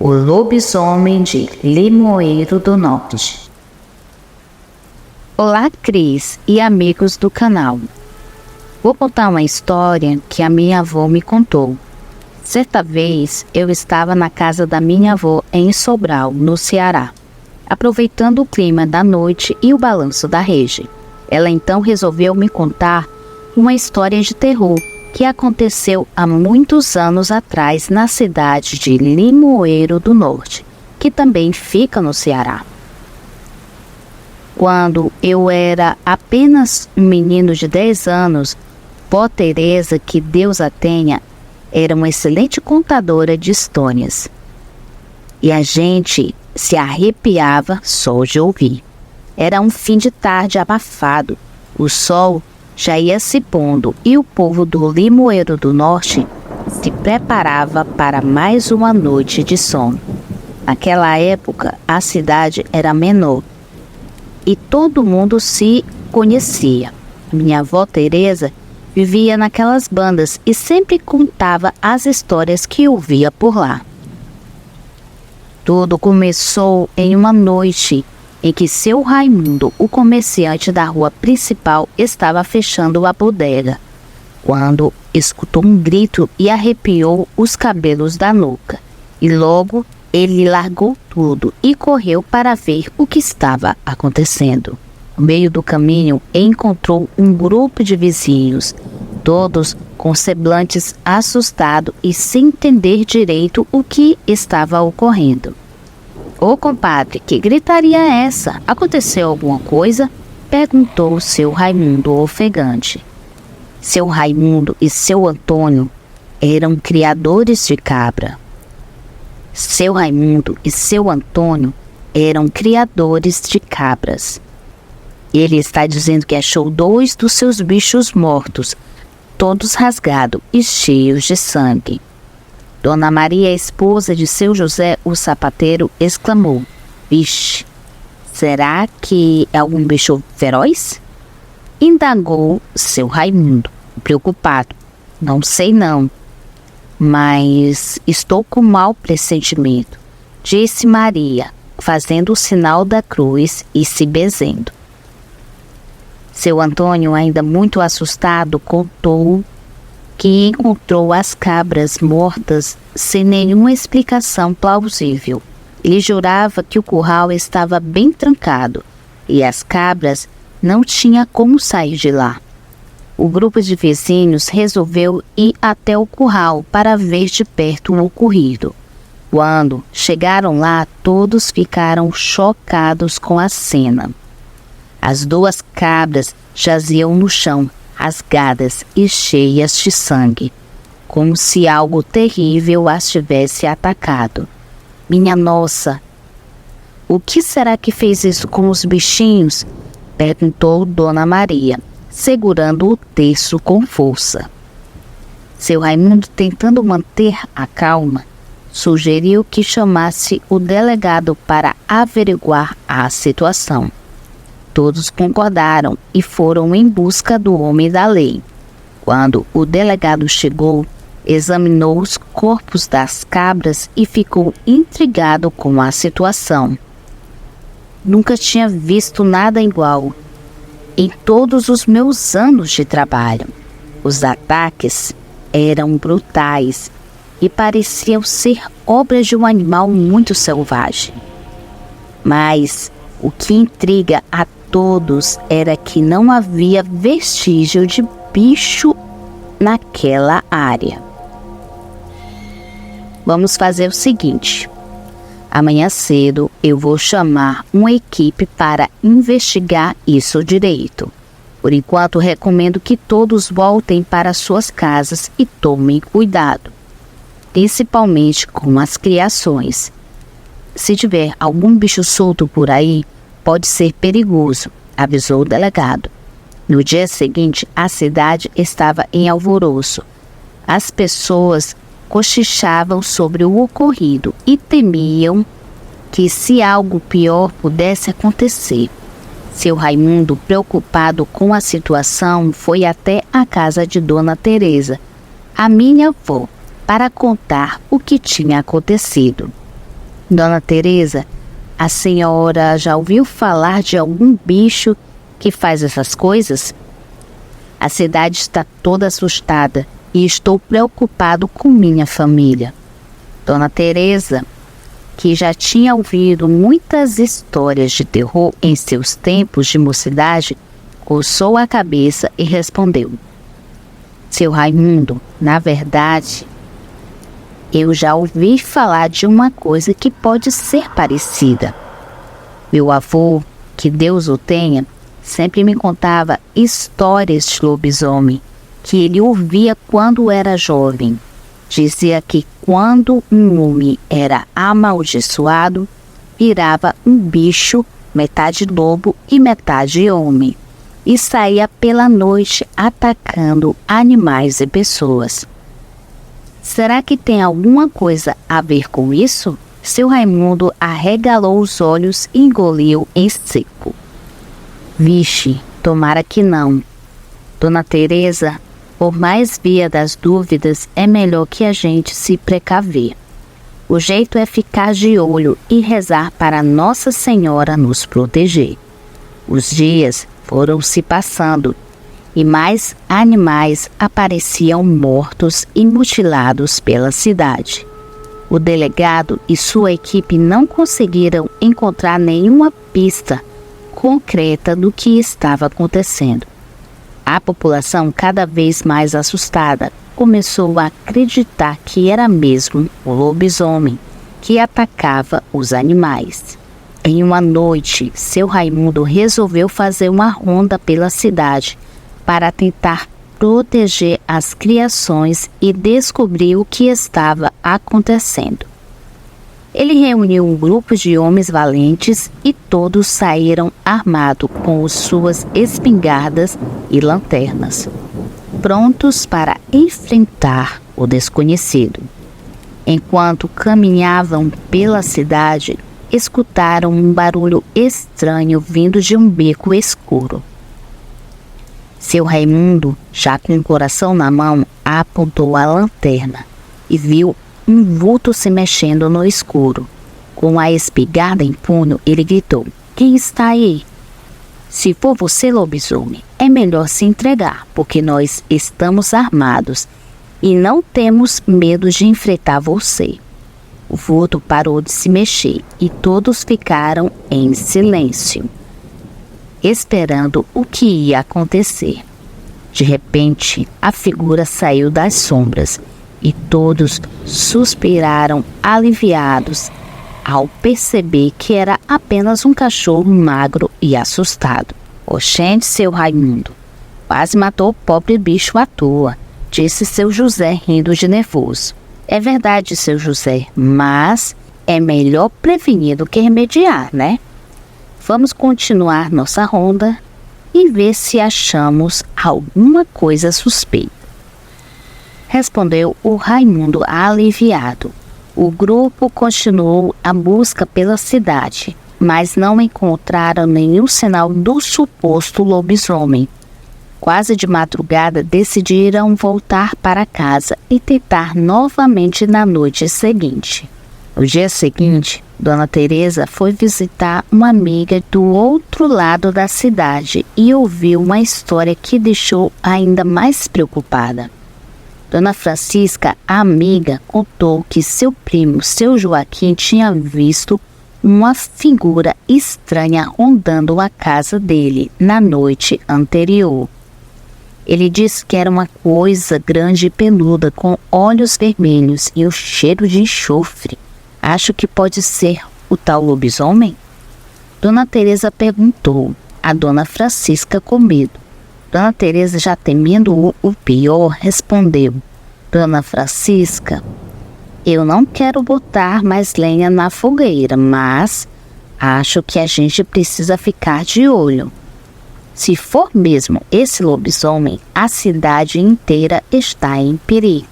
O lobisomem de Limoeiro do Norte. Olá, Cris e amigos do canal. Vou contar uma história que a minha avó me contou. Certa vez eu estava na casa da minha avó em Sobral, no Ceará, aproveitando o clima da noite e o balanço da rede. Ela então resolveu me contar uma história de terror que aconteceu há muitos anos atrás na cidade de Limoeiro do Norte, que também fica no Ceará. Quando eu era apenas um menino de 10 anos, vó Teresa, que Deus a tenha, era uma excelente contadora de histórias. E a gente se arrepiava só de ouvir. Era um fim de tarde abafado. O sol já ia se pondo e o povo do Limoeiro do Norte se preparava para mais uma noite de sono. Naquela época, a cidade era menor e todo mundo se conhecia. Minha avó Teresa vivia naquelas bandas e sempre contava as histórias que ouvia por lá. Tudo começou em uma noite em que seu Raimundo, o comerciante da rua principal, estava fechando a bodega, quando escutou um grito e arrepiou os cabelos da nuca. E logo ele largou tudo e correu para ver o que estava acontecendo. No meio do caminho, encontrou um grupo de vizinhos, todos com semblantes assustados e sem entender direito o que estava ocorrendo. Ô compadre, que gritaria é essa? Aconteceu alguma coisa? Perguntou seu Raimundo ofegante. Seu Raimundo e seu Antônio eram criadores de cabra. Seu Raimundo e seu Antônio eram criadores de cabras. Ele está dizendo que achou 2 dos seus bichos mortos, todos rasgados e cheios de sangue. Dona Maria, esposa de seu José, o sapateiro, exclamou: "Vixe, será que é algum bicho feroz?" Indagou seu Raimundo, preocupado. "Não sei não, mas estou com mau pressentimento", disse Maria, fazendo o sinal da cruz e se benzendo. Seu Antônio, ainda muito assustado, contou que encontrou as cabras mortas sem nenhuma explicação plausível. Ele jurava que o curral estava bem trancado e as cabras não tinham como sair de lá. O grupo de vizinhos resolveu ir até o curral para ver de perto o ocorrido. Quando chegaram lá, todos ficaram chocados com a cena. As 2 cabras jaziam no chão, rasgadas e cheias de sangue, como se algo terrível as tivesse atacado. "Minha nossa, o que será que fez isso com os bichinhos?" perguntou Dona Maria, segurando o terço com força. Seu Raimundo, tentando manter a calma, sugeriu que chamasse o delegado para averiguar a situação. Todos concordaram e foram em busca do homem da lei. Quando o delegado chegou, examinou os corpos das cabras e ficou intrigado com a situação. "Nunca tinha visto nada igual em todos os meus anos de trabalho. Os ataques eram brutais e pareciam ser obras de um animal muito selvagem. Mas o que intriga a todos era que não havia vestígio de bicho naquela área. Vamos fazer o seguinte: amanhã cedo eu vou chamar uma equipe para investigar isso direito. Por enquanto, recomendo que todos voltem para suas casas e tomem cuidado, principalmente com as criações. Se tiver algum bicho solto por aí, pode ser perigoso", avisou o delegado. No dia seguinte, a cidade estava em alvoroço. As pessoas cochichavam sobre o ocorrido e temiam que se algo pior pudesse acontecer. Seu Raimundo, preocupado com a situação, foi até a casa de Dona Teresa, a minha avó, para contar o que tinha acontecido. Dona Teresa, a senhora já ouviu falar de algum bicho que faz essas coisas? A cidade está toda assustada e estou preocupado com minha família. Dona Teresa, que já tinha ouvido muitas histórias de terror em seus tempos de mocidade, coçou a cabeça e respondeu: Seu Raimundo, na verdade, eu já ouvi falar de uma coisa que pode ser parecida. Meu avô, que Deus o tenha, sempre me contava histórias de lobisomem que ele ouvia quando era jovem. Dizia que quando um homem era amaldiçoado, virava um bicho, metade lobo e metade homem, e saía pela noite atacando animais e pessoas. Será que tem alguma coisa a ver com isso? Seu Raimundo arregalou os olhos e engoliu em seco. Vixe, tomara que não. Dona Teresa, por mais via das dúvidas, é melhor que a gente se precaver. O jeito é ficar de olho e rezar para Nossa Senhora nos proteger. Os dias foram se passando e mais animais apareciam mortos e mutilados pela cidade. O delegado e sua equipe não conseguiram encontrar nenhuma pista concreta do que estava acontecendo. A população, cada vez mais assustada, começou a acreditar que era mesmo o lobisomem que atacava os animais. Em uma noite, seu Raimundo resolveu fazer uma ronda pela cidade para tentar proteger as criações e descobrir o que estava acontecendo. Ele reuniu um grupo de homens valentes e todos saíram armados com suas espingardas e lanternas, prontos para enfrentar o desconhecido. Enquanto caminhavam pela cidade, escutaram um barulho estranho vindo de um beco escuro. Seu Raimundo, já com o coração na mão, apontou a lanterna e viu um vulto se mexendo no escuro. Com a espingarda em punho, ele gritou: Quem está aí? Se for você, lobisomem, é melhor se entregar, porque nós estamos armados e não temos medo de enfrentar você. O vulto parou de se mexer e todos ficaram em silêncio, esperando o que ia acontecer. De repente, a figura saiu das sombras e todos suspiraram aliviados ao perceber que era apenas um cachorro magro e assustado. Oxente, seu Raimundo, quase matou o pobre bicho à toa, disse seu José rindo de nervoso. É verdade, seu José, mas é melhor prevenir do que remediar, né? Vamos continuar nossa ronda e ver se achamos alguma coisa suspeita. Respondeu o Raimundo aliviado. O grupo continuou a busca pela cidade, mas não encontraram nenhum sinal do suposto lobisomem. Quase de madrugada, decidiram voltar para casa e tentar novamente na noite seguinte. No dia seguinte, Dona Teresa foi visitar uma amiga do outro lado da cidade e ouviu uma história que deixou ainda mais preocupada. Dona Francisca, a amiga, contou que seu primo, seu Joaquim, tinha visto uma figura estranha rondando a casa dele na noite anterior. Ele disse que era uma coisa grande e peluda, com olhos vermelhos e o cheiro de enxofre. Acho que pode ser o tal lobisomem? Dona Teresa perguntou a Dona Francisca com medo. Dona Teresa, já temendo o pior, respondeu: Dona Francisca, eu não quero botar mais lenha na fogueira, mas acho que a gente precisa ficar de olho. Se for mesmo esse lobisomem, a cidade inteira está em perigo.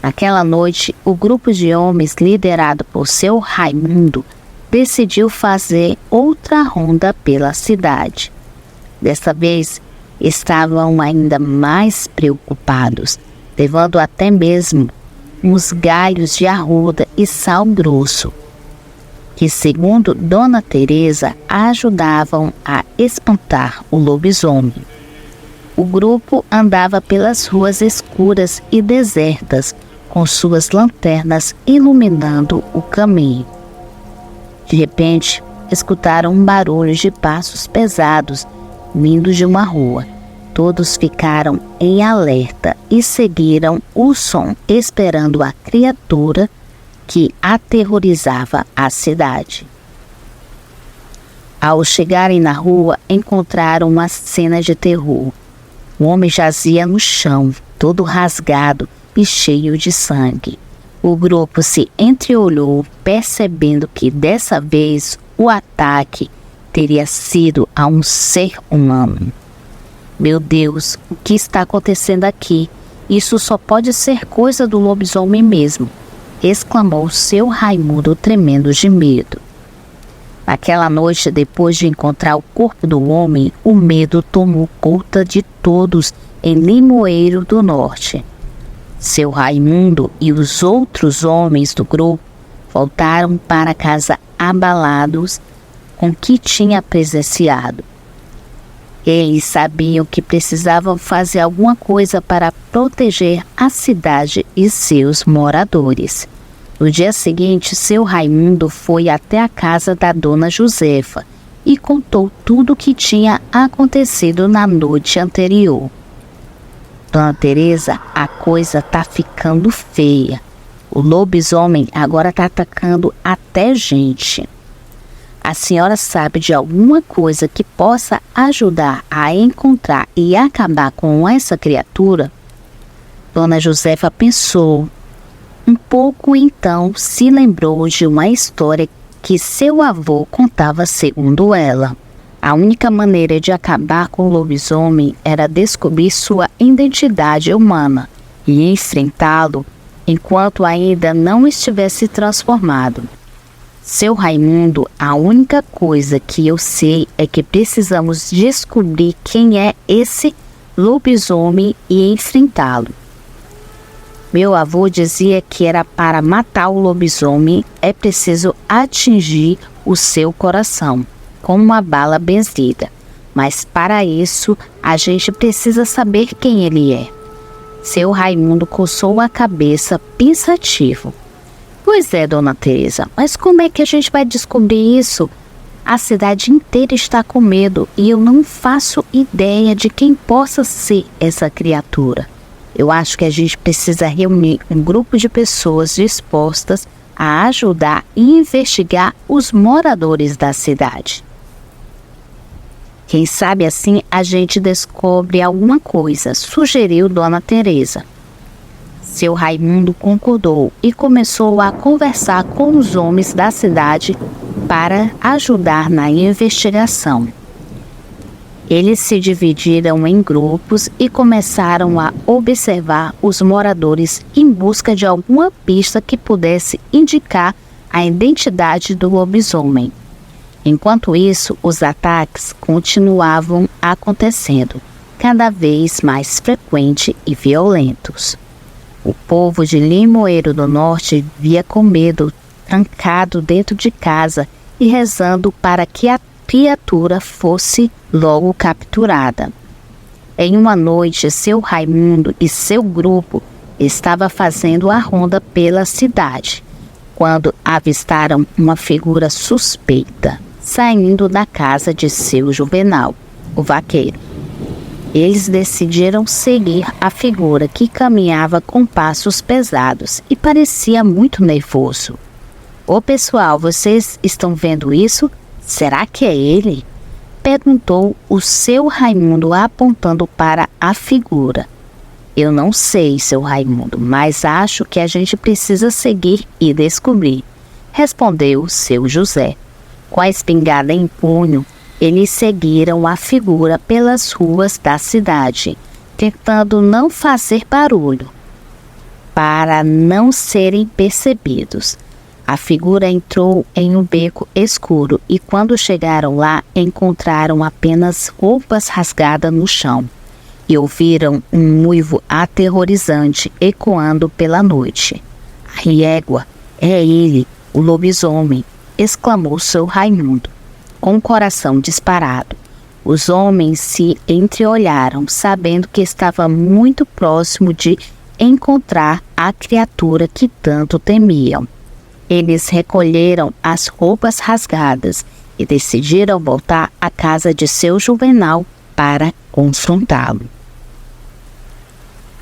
Naquela noite, o grupo de homens liderado por seu Raimundo decidiu fazer outra ronda pela cidade. Desta vez, estavam ainda mais preocupados, levando até mesmo uns galhos de arruda e sal grosso. que, segundo Dona Teresa, ajudavam a espantar o lobisomem. O grupo andava pelas ruas escuras e desertas, com suas lanternas iluminando o caminho. De repente, escutaram um barulho de passos pesados vindo de uma rua. Todos ficaram em alerta e seguiram o som, esperando a criatura que aterrorizava a cidade. Ao chegarem na rua, encontraram uma cena de terror. O homem jazia no chão, todo rasgado e cheio de sangue. O grupo se entreolhou, percebendo que dessa vez o ataque teria sido a um ser humano. Meu Deus, o que está acontecendo aqui? Isso só pode ser coisa do lobisomem mesmo, exclamou seu Raimundo, tremendo de medo. Naquela noite, depois de encontrar o corpo do homem, o medo tomou conta de todos em Limoeiro do Norte. Seu Raimundo e os outros homens do grupo voltaram para casa abalados com o que tinha presenciado. Eles sabiam que precisavam fazer alguma coisa para proteger a cidade e seus moradores. No dia seguinte, seu Raimundo foi até a casa da Dona Josefa e contou tudo o que tinha acontecido na noite anterior. Dona Teresa, a coisa tá ficando feia. O lobisomem agora tá atacando até gente. A senhora sabe de alguma coisa que possa ajudar a encontrar e acabar com essa criatura? Dona Josefa pensou um pouco, então se lembrou de uma história que seu avô contava segundo ela. A única maneira de acabar com o lobisomem era descobrir sua identidade humana e enfrentá-lo enquanto ainda não estivesse transformado. Seu Raimundo, a única coisa que eu sei é que precisamos descobrir quem é esse lobisomem e enfrentá-lo. Meu avô dizia que era para matar o lobisomem é preciso atingir o seu coração com uma bala benzida. Mas para isso a gente precisa saber quem ele é. Seu Raimundo coçou a cabeça pensativo. Pois é, Dona Teresa, mas como é que a gente vai descobrir isso? A cidade inteira está com medo e eu não faço ideia de quem possa ser essa criatura. Eu acho que a gente precisa reunir um grupo de pessoas dispostas a ajudar e investigar os moradores da cidade. Quem sabe assim a gente descobre alguma coisa, sugeriu Dona Teresa. Seu Raimundo concordou e começou a conversar com os homens da cidade para ajudar na investigação. Eles se dividiram em grupos e começaram a observar os moradores em busca de alguma pista que pudesse indicar a identidade do lobisomem. Enquanto isso, os ataques continuavam acontecendo, cada vez mais frequentes e violentos. O povo de Limoeiro do Norte vivia com medo, trancado dentro de casa e rezando para que a criatura fosse logo capturada. Em uma noite, seu Raimundo e seu grupo estavam fazendo a ronda pela cidade, quando avistaram uma figura suspeita saindo da casa de seu Juvenal, o vaqueiro. Eles decidiram seguir a figura que caminhava com passos pesados e parecia muito nervoso. Ô pessoal, vocês estão vendo isso? Será que é ele? Perguntou o seu Raimundo apontando para a figura. Eu não sei, seu Raimundo, mas acho que a gente precisa seguir e descobrir, respondeu seu José. Com a espingarda em punho, eles seguiram a figura pelas ruas da cidade, tentando não fazer barulho, para não serem percebidos. A figura entrou em um beco escuro e quando chegaram lá, encontraram apenas roupas rasgadas no chão e ouviram um uivo aterrorizante ecoando pela noite. A égua, é ele, o lobisomem. exclamou seu Raimundo, com o coração disparado. Os homens se entreolharam, sabendo que estava muito próximo de encontrar a criatura que tanto temiam. Eles recolheram as roupas rasgadas e decidiram voltar à casa de seu Juvenal para confrontá-lo.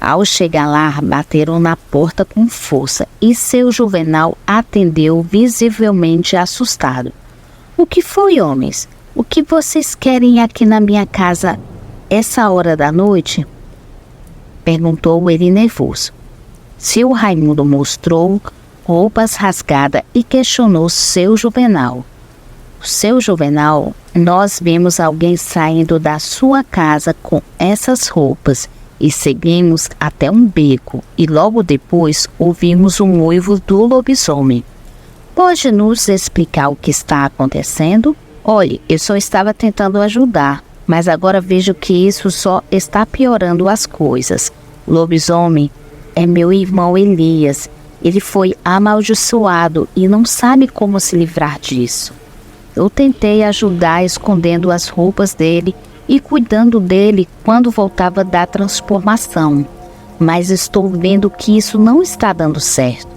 Ao chegar lá, bateram na porta com força e seu Juvenal atendeu visivelmente assustado. "O que foi, homens? O que vocês querem aqui na minha casa essa hora da noite?" perguntou ele nervoso. Seu Raimundo mostrou roupas rasgadas e questionou seu Juvenal. "Seu Juvenal, nós vimos alguém saindo da sua casa com essas roupas e seguimos até um beco e logo depois ouvimos o uivo do lobisomem. Pode nos explicar o que está acontecendo?" "Olhe, eu só estava tentando ajudar, mas agora vejo que isso só está piorando as coisas. O lobisomem é meu irmão Elias. Ele foi amaldiçoado e não sabe como se livrar disso. Eu tentei ajudar escondendo as roupas dele e cuidando dele quando voltava da transformação, mas estou vendo que isso não está dando certo",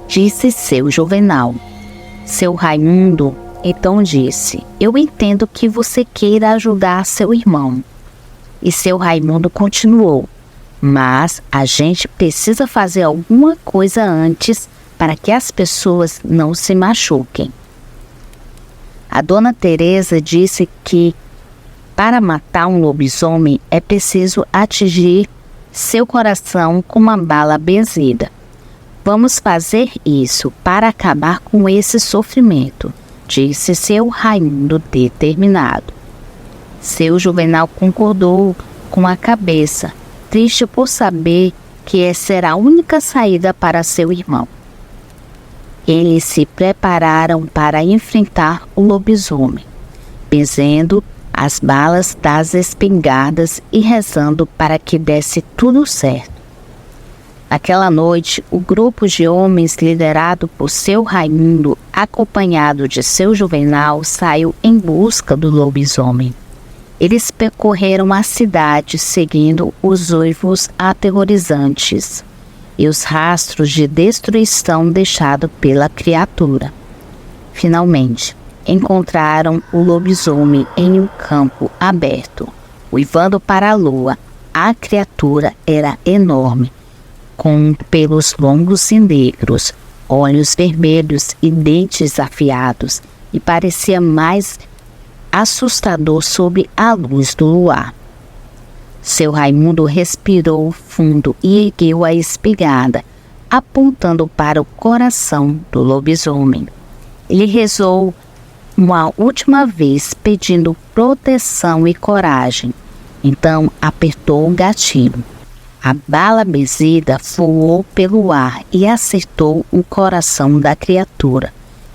disse seu Juvenal. Seu Raimundo então disse: "Eu entendo que você queira ajudar seu irmão." E seu Raimundo continuou: "Mas a gente precisa fazer alguma coisa antes para que as pessoas não se machuquem." A dona Teresa disse que para matar um lobisomem é preciso atingir seu coração com uma bala benzida. "Vamos fazer isso para acabar com esse sofrimento", disse seu Raimundo determinado. Seu Juvenal concordou com a cabeça, triste por saber que essa era a única saída para seu irmão. Eles se prepararam para enfrentar o lobisomem, benzendo as balas das espingardas e rezando para que desse tudo certo. Naquela noite, o grupo de homens liderado por seu Raimundo, acompanhado de seu Juvenal, saiu em busca do lobisomem. Eles percorreram a cidade seguindo os uivos aterrorizantes e os rastros de destruição deixados pela criatura. Finalmente, encontraram o lobisomem em um campo aberto, uivando para a lua. A criatura era enorme, com pelos longos e negros, olhos vermelhos e dentes afiados, e parecia mais assustador sob a luz do luar. Seu Raimundo respirou fundo e ergueu a espingarda, apontando para o coração do lobisomem. Ele rezou uma última vez, pedindo proteção e coragem. Então apertou o gatilho. A bala benzida voou pelo ar e acertou o coração da criatura,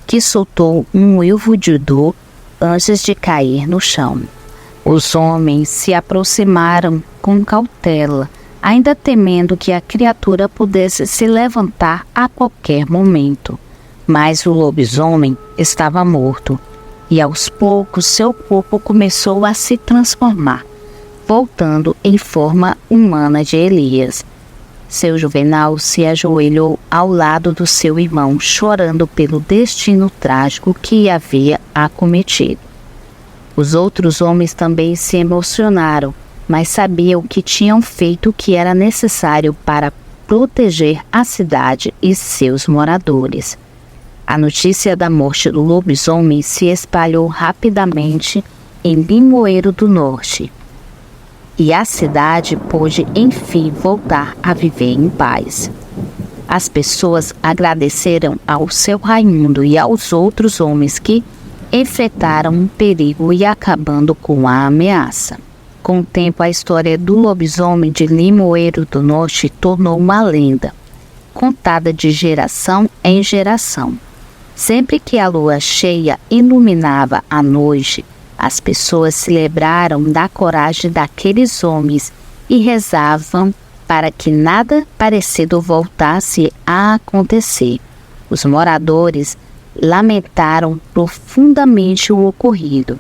que soltou um uivo de dor antes de cair no chão. Os homens se aproximaram com cautela, ainda temendo que a criatura pudesse se levantar a qualquer momento. Mas o lobisomem estava morto, e aos poucos seu corpo começou a se transformar, voltando em forma humana de Elias. Seu Juvenal se ajoelhou ao lado do seu irmão, chorando pelo destino trágico que havia acometido. Os outros homens também se emocionaram, mas sabiam que tinham feito o que era necessário para proteger a cidade e seus moradores. A notícia da morte do lobisomem se espalhou rapidamente em Limoeiro do Norte, e a cidade pôde enfim voltar a viver em paz. As pessoas agradeceram ao seu Raimundo e aos outros homens que enfrentaram um perigo e acabando com a ameaça. Com o tempo, a história do lobisomem de Limoeiro do Norte tornou uma lenda, contada de geração em geração. Sempre que a lua cheia iluminava a noite, as pessoas se lembraram da coragem daqueles homens e rezavam para que nada parecido voltasse a acontecer. Os moradores lamentaram profundamente o ocorrido,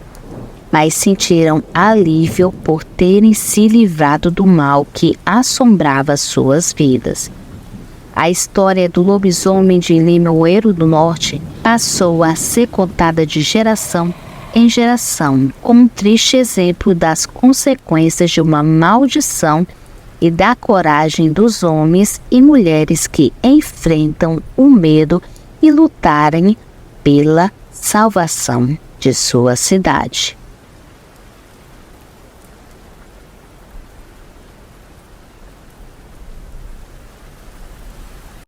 mas sentiram alívio por terem se livrado do mal que assombrava suas vidas. A história do lobisomem de Limoeiro do Norte passou a ser contada de geração em geração, como um triste exemplo das consequências de uma maldição e da coragem dos homens e mulheres que enfrentam o medo e lutarem pela salvação de sua cidade.